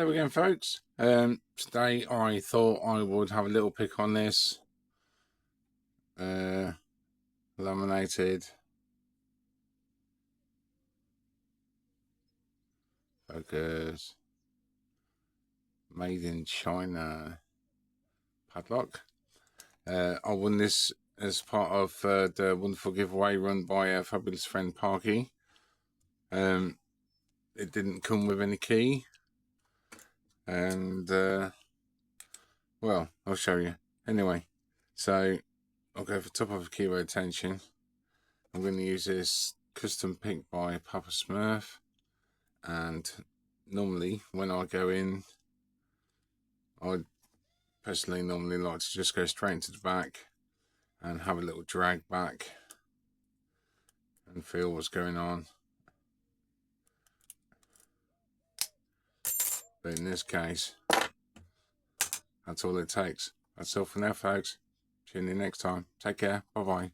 Hello again, folks. Today I thought I would have a little pick on this laminated focus made in China padlock. I won this as part of the wonderful giveaway run by a fabulous friend Parky. It didn't come with any key, and well, I'll show you anyway. So I'll go for top of the keyword attention. I'm going to use this custom pick by Papa Smurf, and normally when I go in, I personally normally like to just go straight into the back and have a little drag back and feel what's going on. But in this case, that's all it takes. That's all for now, folks. See you next time. Take care. Bye bye.